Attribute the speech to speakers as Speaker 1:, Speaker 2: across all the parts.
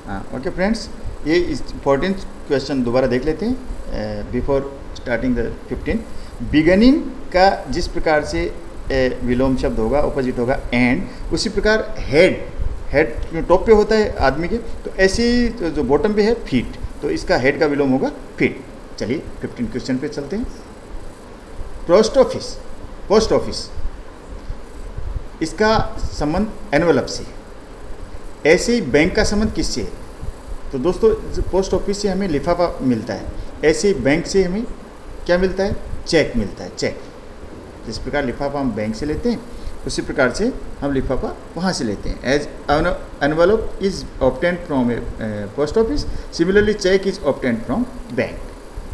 Speaker 1: हाँ okay friends, ये important question दोबारा देख लेते हैं बिफोर स्टार्टिंग द 15। बिगनिंग का जिस प्रकार से विलोम शब्द होगा, ऑपोजिट होगा एंड, उसी प्रकार हेड, हेड टॉप पे होता है आदमी के, तो ऐसे ही जो बॉटम पे है फीट, तो इसका हेड का विलोम होगा फीट। चलिए 15 क्वेश्चन पे चलते हैं। पोस्ट ऑफिस, पोस्ट ऑफिस, इसका संबंध एनवेलप से, ऐसे ही बैंक का संबंध किससे है? तो दोस्तों पोस्ट ऑफिस से हमें लिफाफा मिलता है, ऐसे ही बैंक से हमें क्या मिलता है? चेक मिलता है, चेक। जिस प्रकार लिफाफा हम बैंक से लेते हैं उसी प्रकार से हम लिफाफा वहाँ से लेते हैं। As envelope is obtained from post office, similarly cheque is obtained from bank.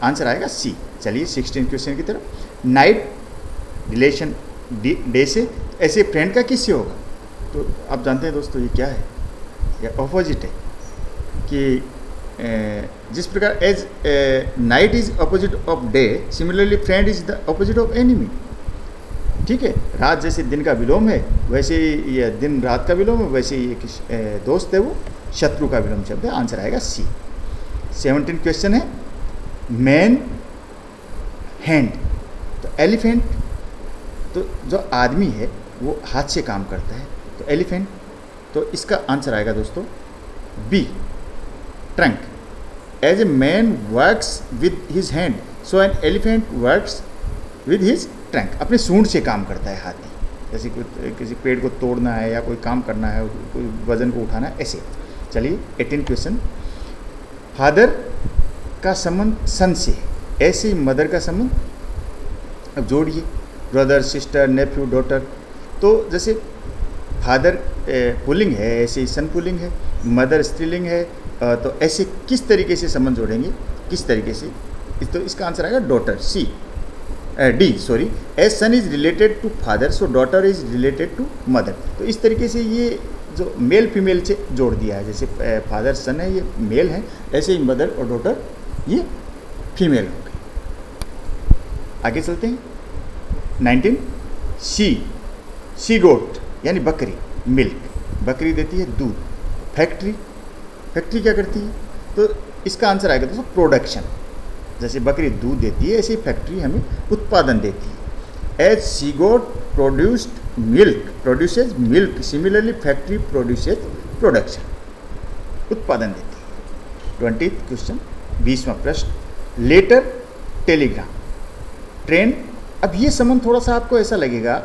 Speaker 1: Answer आएगा सी। चलिए 16 क्वेश्चन की तरफ। नाइट रिलेशन डे से, ऐसे फ्रेंड का किससे होगा? तो आप जानते हैं दोस्तों ये क्या है? ये ऑपोजिट है कि जिस प्रकार as night is opposite of day, similarly friend is the opposite of enemy. ठीक है, रात जैसे दिन का विलोम है वैसे ही ये दिन रात का विलोम है, वैसे ही एक दोस्त है वो शत्रु का विलोम शब्द है। आंसर आएगा सी। 17 क्वेश्चन है। मैन हैंड, तो एलिफेंट, तो जो आदमी है वो हाथ से काम करता है, तो एलिफेंट, तो इसका आंसर आएगा दोस्तों B, trunk. As a man works with his hand, so an elephant works with his trunk. अपने सूंड से काम करता है हाथी, जैसे किसी पेड़ को तोड़ना है या कोई काम करना है, कोई वजन को उठाना है, ऐसे। चलिए 18 क्वेश्चन। फादर का संबंध सन से, ऐसे ही मदर का संबंध, अब जोड़िए, ब्रदर, सिस्टर, नेफ्यू, डॉटर। तो जैसे फादर पुल्लिंग है, ऐसे ही सन पुल्लिंग है, मदर स्त्रीलिंग है, तो ऐसे किस तरीके से संबंध जोड़ेंगे, किस तरीके से? तो इसका आंसर आएगा daughter, C, D sorry. As son is related to father, so daughter is related to mother. तो इस तरीके से ये जो मेल फीमेल से जोड़ दिया है, जैसे फादर सन है ये मेल है, ऐसे ही मदर और डॉटर ये फीमेल हो गए। आगे चलते हैं। 19 सी गोट यानी बकरी, मिल्क, बकरी देती है दूध। फैक्ट्री, फैक्ट्री क्या करती है? तो इसका आंसर आएगा दोस्तों प्रोडक्शन। जैसे बकरी दूध देती है ऐसे ही फैक्ट्री हमें उत्पादन देती है। As she goat produced milk, produces milk, similarly factory produces production, उत्पादन देती है। 20 क्वेश्चन, 20वां प्रश्न। Letter, telegram, train. अब ये संबंध थोड़ा सा आपको ऐसा लगेगा,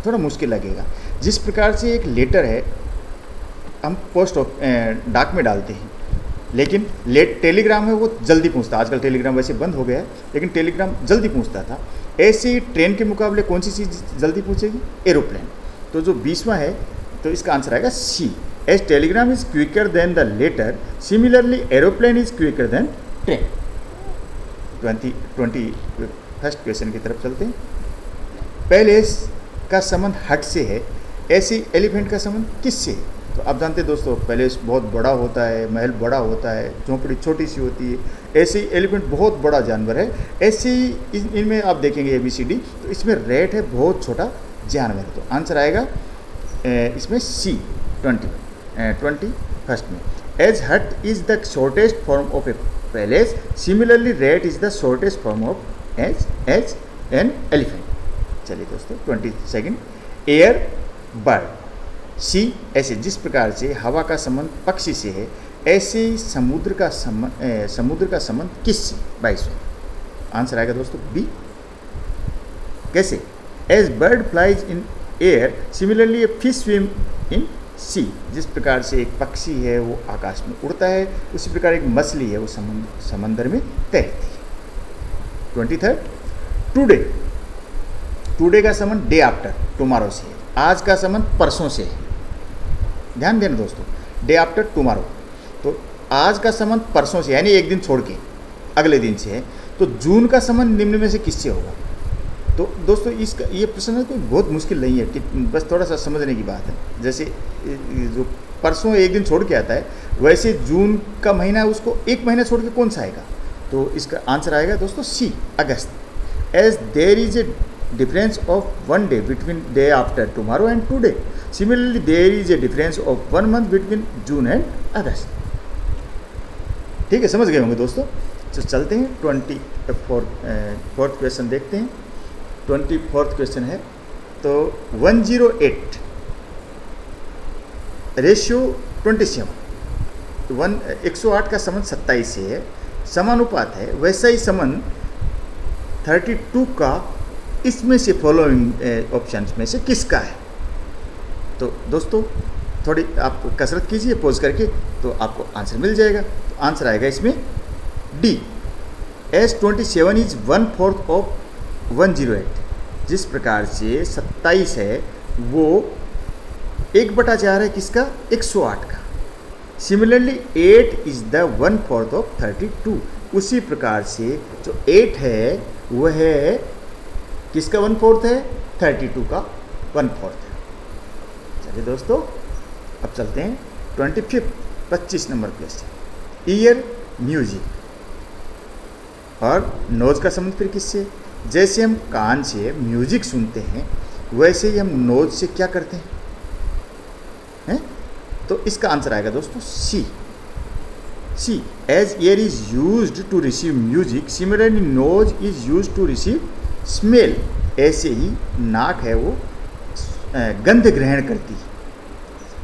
Speaker 1: थोड़ा मुश्किल लगेगा। जिस प्रकार से एक लेटर है हम पोस्ट डाक में डालते हैं, लेकिन टेलीग्राम है वो जल्दी पहुंचता है। आजकल टेलीग्राम वैसे बंद हो गया है, लेकिन टेलीग्राम जल्दी पहुंचता था। ऐसे ही ट्रेन के मुकाबले कौन सी चीज़ जल्दी पहुंचेगी? एरोप्लेन। तो जो 20वां है तो इसका आंसर आएगा C. As telegram is quicker than the letter, similarly aeroplane is quicker than train. 21st question की तरफ चलते हैं। पैलेस का संबंध हट से है, ऐसी एलिफेंट का संबंध किससे है? तो आप जानते हैं दोस्तों पैलेस बहुत बड़ा होता है, महल बड़ा होता है, झोंपड़ी छोटी सी होती है, ऐसे ही एलिफेंट बहुत बड़ा जानवर है। ऐसे ही इनमें आप देखेंगे ABCD, तो इसमें रैट है बहुत छोटा जानवर है। तो आंसर आएगा इसमें सी, 21st में। As hut is the shortest form of a palace, similarly rat is the shortest form of as an elephant. चलिए दोस्तों 22nd। एयर, बर्ड, सी, ऐसे जिस प्रकार से हवा का संबंध पक्षी से है, ऐसे ही समुद्र का संबंध किससे? 22वां। आंसर आएगा दोस्तों बी। कैसे? As bird flies in air, similarly a fish swim in sea. जिस प्रकार से एक पक्षी है वो आकाश में उड़ता है, उसी प्रकार एक मछली है वो समंदर में तैरती है। 23rd। टुडे, टुडे का संबंध डे आफ्टर, टुमारो से है। आज का संबंध परसों से है, ध्यान देना दोस्तों, डे आफ्टर टुमारो। तो आज का संबंध परसों से यानी एक दिन छोड़ के अगले दिन से है। तो जून का संबंध निम्न में से किससे होगा? तो दोस्तों इसका ये प्रश्न कोई बहुत मुश्किल नहीं है, कि बस थोड़ा सा समझने की बात है। जैसे जो परसों एक दिन छोड़ के आता है, वैसे जून का महीना है उसको एक महीना छोड़ के कौन सा आएगा? तो इसका आंसर आएगा दोस्तों C, August. As there is a difference of one day between day after tomorrow and today, similarly there is a difference of 1 month between June and August. ठीक है, समझ गए होंगे दोस्तों। तो चलते हैं 24th क्वेश्चन देखते हैं। 24th क्वेश्चन है, तो 108 रेशियो 27, 108 का संबंध 27 से है, समानुपात है। वैसा ही संबंध 32 का इसमें से फॉलोइंग ऑप्शंस में से किसका है? तो दोस्तों थोड़ी आप कसरत कीजिए पॉज करके, तो आपको आंसर मिल जाएगा। तो आंसर आएगा इसमें डी, एस 27 इज 1/4 ऑफ 108। जिस प्रकार से 27 है वो 1/4 है किसका? 108 का। Similarly 8 is the 1/4 of 32। उसी प्रकार से जो 8 है वह है किसका 1/4 है? 32 का 1/4 है। चलिए दोस्तों अब चलते हैं 25 नंबर क्वेश्चन। ईयर म्यूजिक और नोज का संबंध फिर किससे? जैसे हम कान से म्यूजिक सुनते हैं वैसे ही हम नोज से क्या करते हैं? तो इसका आंसर आएगा दोस्तों C. As ear is used to receive music, similarly nose is used to receive smell. ऐसे ही नाक है वो गंध ग्रहण करती है,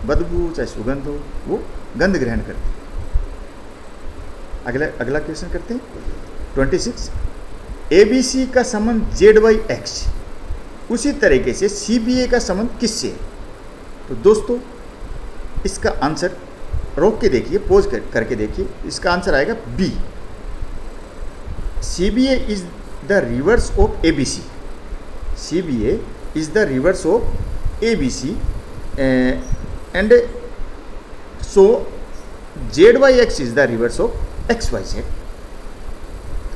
Speaker 1: बदबू चाहे सुगंध हो वो गंध ग्रहण करती है। अगला क्वेश्चन करते हैं 26। ABC का संबंध ZYX, उसी तरीके से CBA का संबंध किससे है? तो दोस्तों इसका आंसर रोक के देखिए, पॉज करके देखिए, इसका आंसर आएगा B. CBA is the reverse of ABC। CBA is the reverse of ABC and so ZYX is the reverse of XYZ।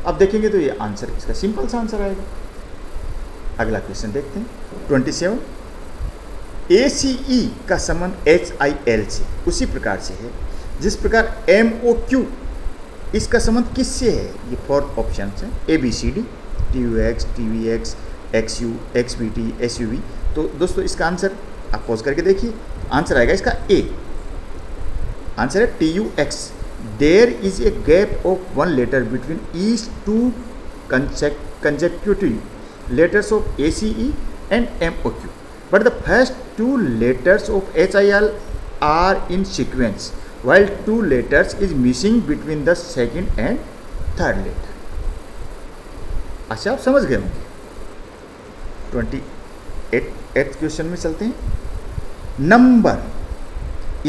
Speaker 1: अब देखेंगे तो ये आंसर इसका सिंपल सा आंसर आएगा। अगला क्वेश्चन देखते हैं 27। ACE का संबंध HIL से उसी प्रकार से है जिस प्रकार MOQ इसका संबंध किससे है? ये 4 ऑप्शन है ABCD, TUX, TVX, XU, XBT, SUV। तो दोस्तों इसका आंसर आप पॉज करके देखिए, आंसर आएगा इसका ए। आंसर है TUX। There is a gap of 1 letter between each 2 consecutive letters of ACE and MOQ, but the first 2 letters of HIL are in sequence, while 2 letters is missing between the second and third letter। अच्छा आप समझ गए होंगे। 28th question में चलते हैं। Number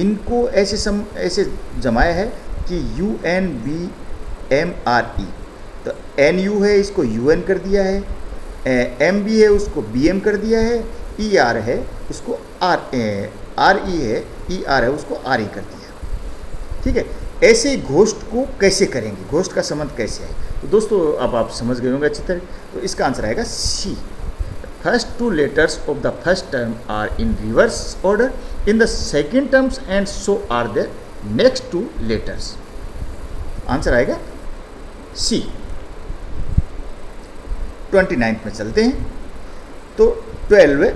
Speaker 1: इनको ऐसे जमाया है कि UNBMRE, तो NU है इसको UN कर दिया है, MB है उसको BM कर दिया है, ER है उसको RE है ER है उसको RE कर दिया। ठीक है, ऐसे घोष्ट को कैसे करेंगे? घोष्ट का संबंध कैसे है? तो दोस्तों अब आप समझ गए होंगे अच्छी तरह। तो इसका आंसर आएगा C. First 2 letters of the first term are in reverse order in the second terms and so are the next 2 letters। Answer आएगा सी। 29 में चलते हैं। तो 12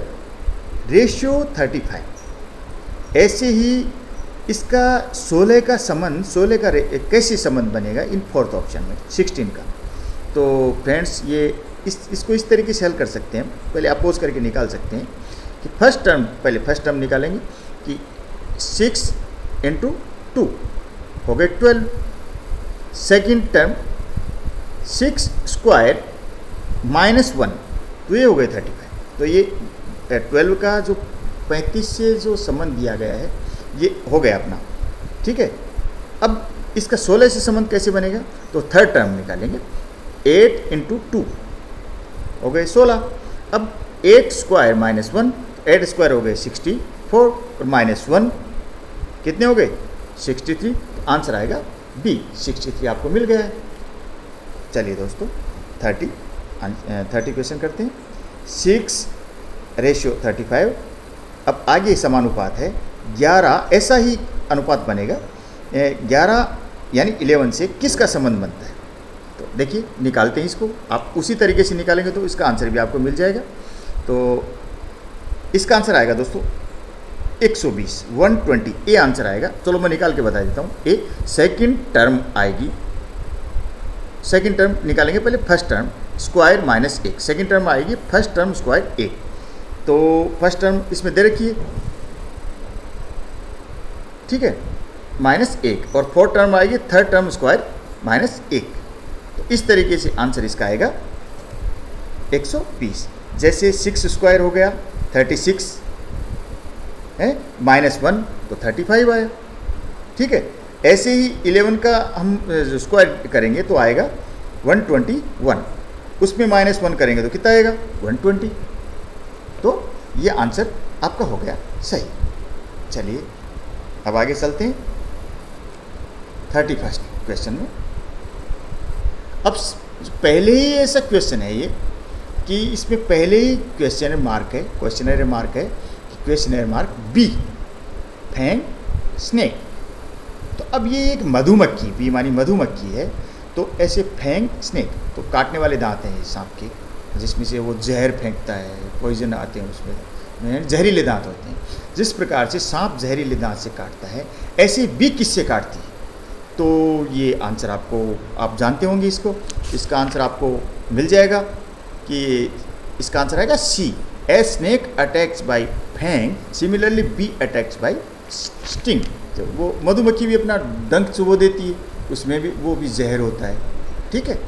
Speaker 1: रेशियो 35, ऐसे ही इसका 16 का संबंध, 16 का कैसे संबंध बनेगा इन 4th ऑप्शन में 16 का। तो फ्रेंड्स ये इसको इस तरीके से हल कर सकते हैं। पहले अपोज करके निकाल सकते हैं कि फर्स्ट टर्म निकालेंगे कि 6 × 2 हो गए 12। सेकेंड टर्म 6² -1 तो ये हो गए 35। तो ये 12 का जो 35 से जो संबंध दिया गया है ये हो गया अपना। ठीक है, अब इसका 16 से संबंध कैसे बनेगा? तो थर्ड टर्म निकालेंगे 8 × 2 हो गए 16। अब 8² -1, 8² हो गए 64 और -1 कितने हो गए 63। तो आंसर आएगा बी 63 आपको मिल गया है। चलिए दोस्तों 30 क्वेश्चन करते हैं। 6 रेशियो 35। अब आगे समानुपात है 11, ऐसा ही अनुपात बनेगा 11 यानी 11 से किसका संबंध बनता है? तो देखिए निकालते हैं इसको। आप उसी तरीके से निकालेंगे तो इसका आंसर भी आपको मिल जाएगा। तो इसका आंसर आएगा दोस्तों 120 120 ये आंसर आएगा। चलो मैं निकाल के बता देता हूँ। ए सेकंड टर्म आएगी, सेकंड टर्म निकालेंगे, पहले first term square minus 1, second term आएगी फर्स्ट टर्म स्क्वायर 1। तो फर्स्ट टर्म इसमें दे रखी है, ठीक है, माइनस 1, और फोर्थ टर्म आएगी थर्ड टर्म स्क्वायर माइनस 1। तो इस तरीके से आंसर इसका आएगा 120। जैसे 6 स्क्वायर हो गया 36 है, माइनस 1 तो 35 आया, ठीक है। ऐसे ही 11 का हम स्क्वायर करेंगे तो आएगा 121, उसमें माइनस 1 करेंगे तो कितना आएगा 120। तो ये आंसर आपका हो गया सही। चलिए अब आगे चलते हैं 31 क्वेश्चन में। अब पहले ही ऐसा क्वेश्चन है ये कि इसमें पहले ही क्वेश्चनर मार्क है, क्वेश्चनर मार्क है, questioner mark B, fang snake. तो अब ये एक मधुमक्खी, बी मानी मधुमक्खी है, तो ऐसे फैंग स्नेक तो काटने वाले दांत हैं सांप के, जिसमें से वो जहर फेंकता है, पॉइजन आते हैं उसमें, जहरीले दांत होते हैं। जिस प्रकार से सांप जहरीले दांत से काटता है, ऐसे बी किससे काटती है? तो ये आंसर आपको, आप जानते होंगे इसको, इसका आंसर आपको मिल जाएगा कि इसका आंसर आएगा C, A snake attacks by fang, similarly B attacks by sting. तो वो मधुमक्खी भी अपना डंक चुबो देती है, उसमें भी वो भी जहर होता है, ठीक है।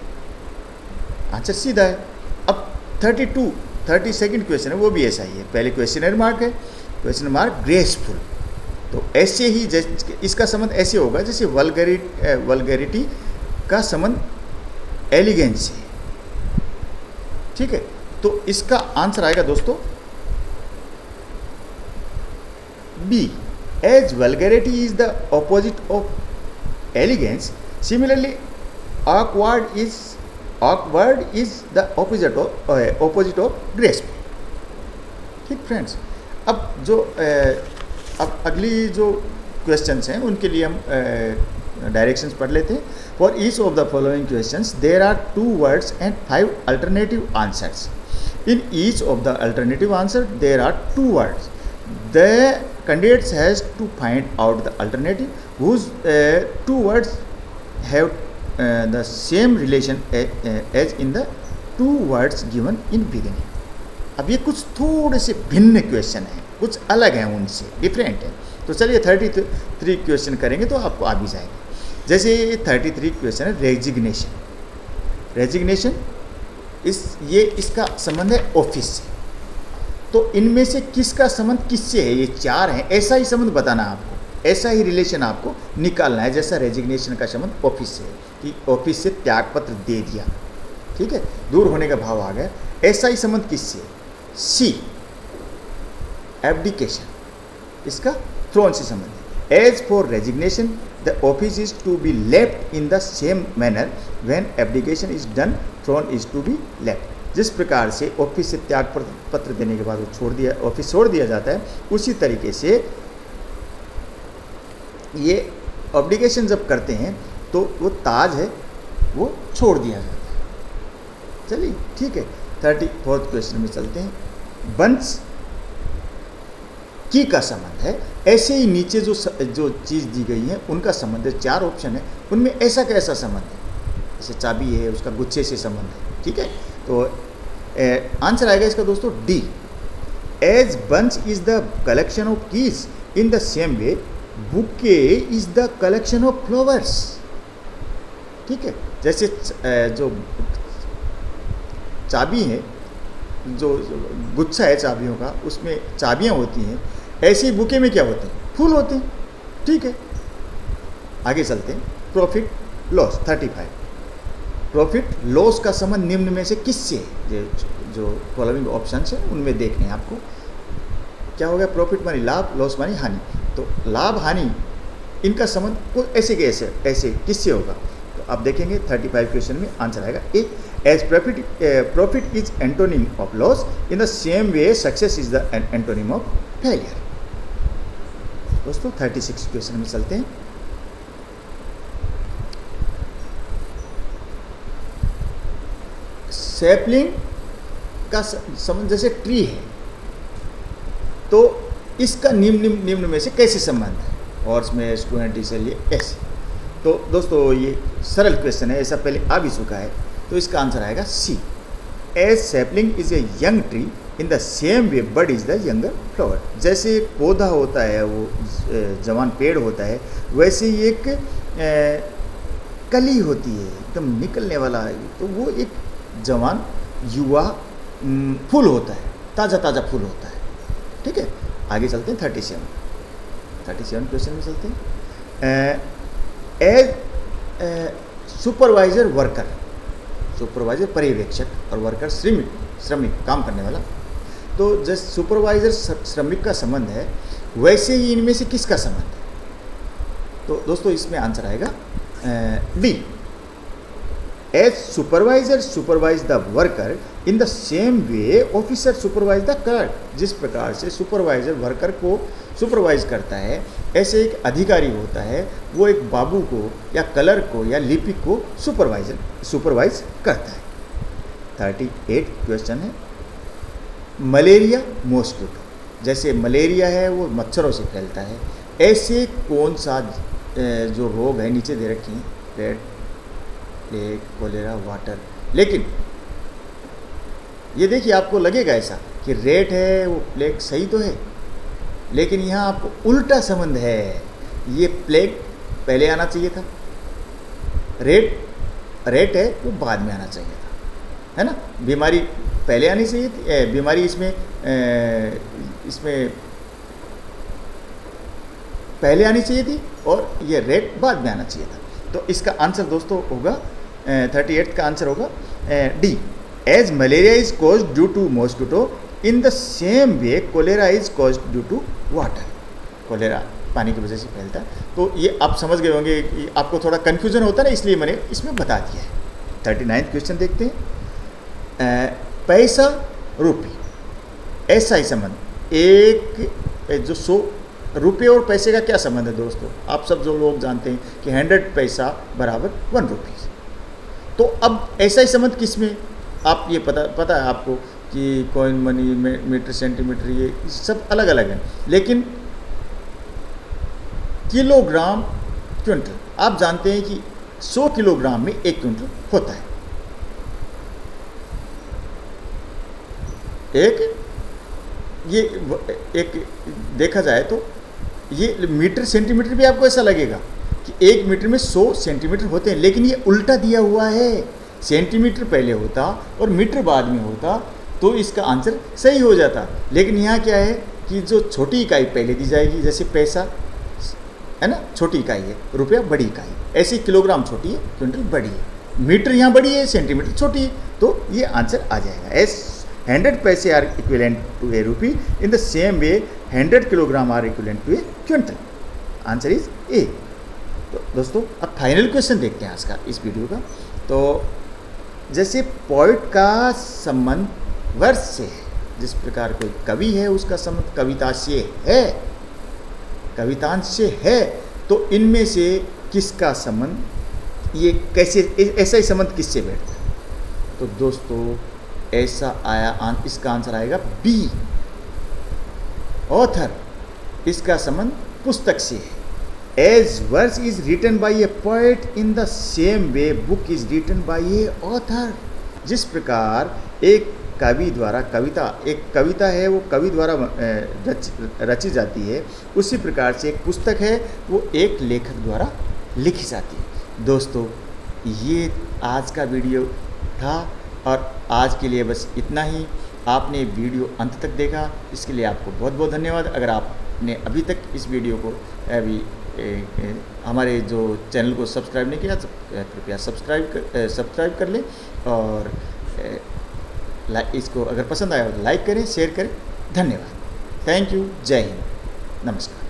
Speaker 1: आंसर सीधा है। अब 32 क्वेश्चन है, वो भी ऐसा ही है। पहले क्वेश्चनर मार्क है, क्वेश्चन मार्क ग्रेसफुल। तो ऐसे ही जैसे इसका संबंध ऐसे होगा जैसे वल्गैरिटी का संबंध एलिगेंस से, ठीक है। तो इसका आंसर आएगा दोस्तों B, as vulgarity is the opposite of elegance, similarly awkward is the opposite of graceful. ठीक फ्रेंड्स, अब अगली जो क्वेश्चंस हैं उनके लिए हम डायरेक्शंस पढ़ लेते हैं। For each of the following questions there are 2 words and 5 alternative answers. In each of the alternative answer there are 2 words. The candidates has to find out the alternative whose 2 words have the same relation as in the 2 words given in beginning। अब ये कुछ थोड़े से भिन्न question हैं, कुछ अलग हैं, उनसे डिफरेंट है। तो चलिए 33 क्वेश्चन करेंगे तो आपको आ भी जाएगा। जैसे 33 क्वेश्चन है रेजिग्नेशन। रेजिग्नेशन इसका संबंध है ऑफिस से। तो इनमें से किसका संबंध किससे है? ये 4 हैं, ऐसा ही संबंध बताना है आपको, ऐसा ही रिलेशन आपको निकालना है जैसा रेजिग्नेशन का संबंध ऑफिस से है, कि ऑफिस से त्यागपत्र दे दिया, ठीक है, दूर होने का भाव आ गया। ऐसा ही संबंध किससे है? सी, एब्डिकेशन, इसका थ्रोन से संबंध है। As for resignation the office is to be left in the same manner when abdication is done, throne is to be left. जिस प्रकार से ऑफिस से त्याग पत्र देने के बाद वो ऑफिस छोड़ दिया जाता है, उसी तरीके से ये ऑब्लिगेशन जब करते हैं तो वो ताज है वो छोड़ दिया जाता है। चलिए ठीक है, 34 क्वेश्चन में चलते हैं। बंस की का संबंध है, ऐसे ही नीचे जो चीज़ दी गई है उनका संबंध है। 4 ऑप्शन है, उनमें ऐसा कैसा संबंध है? जैसे चाबी है, उसका गुच्छे से संबंध है, ठीक है। तो आंसर आएगा इसका दोस्तों D, as bunch is the collection of keys in the same way bouquet is the collection of flowers. ठीक है, जैसे जो चाबी है, जो गुच्छा है चाबियों का, उसमें चाबियां होती हैं, ऐसे ही बुके में क्या होते हैं? फूल होते हैं, ठीक है। आगे चलते हैं। Profit loss 35। प्रॉफिट लॉस का संबंध निम्न में से किससे है? जो फॉलोइंग ऑप्शन है उनमें देखने हैं आपको। क्या हो गया? प्रॉफिट मानी लाभ, लॉस मानी हानि। तो लाभ हानि इनका संबंध को ऐसे किससे होगा? तो आप देखेंगे 35 क्वेश्चन में आंसर आएगा A, as profit is antonym of loss, in the same way success is the antonym of failure. दोस्तों 36 क्वेश्चन में चलते हैं। सैपलिंग का संबंध, जैसे ट्री है तो इसका निम्न में से कैसे संबंध है? हॉर्स में स्टूडेंट इसलिए ऐसे। तो दोस्तों ये सरल क्वेश्चन है, ऐसा पहले आ भी चुका है, तो इसका आंसर आएगा C. As sapling is a young tree in the same way bud is the younger flower. जैसे एक पौधा होता है, वो जवान पेड़ होता है, वैसे ही एक कली होती है एकदम निकलने वाला है, तो वो एक जवान युवा फूल होता है, ताज़ा ताज़ा फूल होता है। ठीक है, आगे चलते हैं 37 क्वेश्चन में चलते हैं। एज सुपरवाइजर वर्कर, सुपरवाइजर पर्यवेक्षक और वर्कर श्रमिक काम करने वाला। तो जैसे सुपरवाइजर श्रमिक का संबंध है, वैसे ही इनमें से किसका संबंध है? तो दोस्तों इसमें आंसर आएगा D. As supervisor supervise the worker in the same way officer supervise the clerk. जिस प्रकार से सुपरवाइजर वर्कर को सुपरवाइज करता है, ऐसे एक अधिकारी होता है, वो एक बाबू को या क्लर्क को या लिपिक को सुपरवाइज करता है। 38 क्वेश्चन है। मलेरिया मॉस्किटो, जैसे मलेरिया है वो मच्छरों से फैलता है, ऐसे कौन सा जो रोग है नीचे दे रखी है, रेड, प्लेग, कोलेरा, वाटर। लेकिन ये देखिए आपको लगेगा ऐसा कि रेट है वो प्लेग सही तो है, लेकिन यहाँ आपको उल्टा संबंध है। ये प्लेग पहले आना चाहिए था, रेट है वो बाद में आना चाहिए था, है ना। बीमारी पहले आनी चाहिए थी, बीमारी इसमें पहले आनी चाहिए थी, और ये रेट बाद में आना चाहिए था। तो इसका आंसर दोस्तों होगा 38 का आंसर होगा D. As malaria is caused due to mosquito in the same way cholera is caused due to water. Cholera पानी की वजह से फैलता है। तो ये आप समझ गए होंगे कि आपको थोड़ा कन्फ्यूजन होता है ना, इसलिए मैंने इसमें बता दिया है। 39 क्वेश्चन देखते हैं। पैसा रुपये, ऐसा ही संबंध। एक जो 100 रुपये और पैसे का क्या संबंध है दोस्तों? आप सब जो लोग जानते हैं कि 100 पैसा बराबर 1 रुपीज़। तो अब ऐसा ही संबंध किस में? आप ये पता है आपको कि कॉइन मनी, मीटर, सेंटीमीटर, ये सब अलग अलग हैं, लेकिन किलोग्राम, क्विंटल, आप जानते हैं कि 100 किलोग्राम में 1 क्विंटल होता है। एक देखा जाए तो ये मीटर सेंटीमीटर भी आपको ऐसा लगेगा कि 1 मीटर में 100 सेंटीमीटर होते हैं, लेकिन ये उल्टा दिया हुआ है। सेंटीमीटर पहले होता और मीटर बाद में होता तो इसका आंसर सही हो जाता। लेकिन यहाँ क्या है कि जो छोटी इकाई पहले दी जाएगी, जैसे पैसा है ना, छोटी इकाई है, रुपया बड़ी इकाई, ऐसे किलोग्राम छोटी है, क्विंटल बड़ी है, मीटर यहाँ बड़ी है, सेंटीमीटर छोटी है, तो ये आंसर आ जाएगा। As 100 paise are equivalent to a rupee in the same way 100 kilogram are equivalent to a quintal. Answer is A. तो दोस्तों अब फाइनल क्वेश्चन देखते हैं आज का, इस वीडियो का। तो जैसे पोइट का संबंध वर्ष से है, जिस प्रकार कोई कवि है उसका संबंध कविता से है, कवितांश से है, तो इनमें से किसका संबंध, ये कैसे, ऐसा ही संबंध किससे बैठता है? तो दोस्तों ऐसा आया, इसका आंसर आएगा बी, ऑथर। इसका संबंध पुस्तक से है। As verse is written by a poet in the same way book is written by a author. जिस प्रकार एक कवि द्वारा एक कविता है वो कवि द्वारा रची जाती है, उसी प्रकार से एक पुस्तक है वो एक लेखक द्वारा लिखी जाती है। दोस्तों ये आज का वीडियो था, और आज के लिए बस इतना ही। आपने वीडियो अंत तक देखा, इसके लिए आपको बहुत बहुत धन्यवाद। अगर आपने अभी तक इस वीडियो को हमारे जो चैनल को सब्सक्राइब नहीं किया तो कृपया सब्सक्राइब कर लें, और इसको अगर पसंद आया तो लाइक करें, शेयर करें। धन्यवाद। Thank you. जय हिंद। नमस्कार।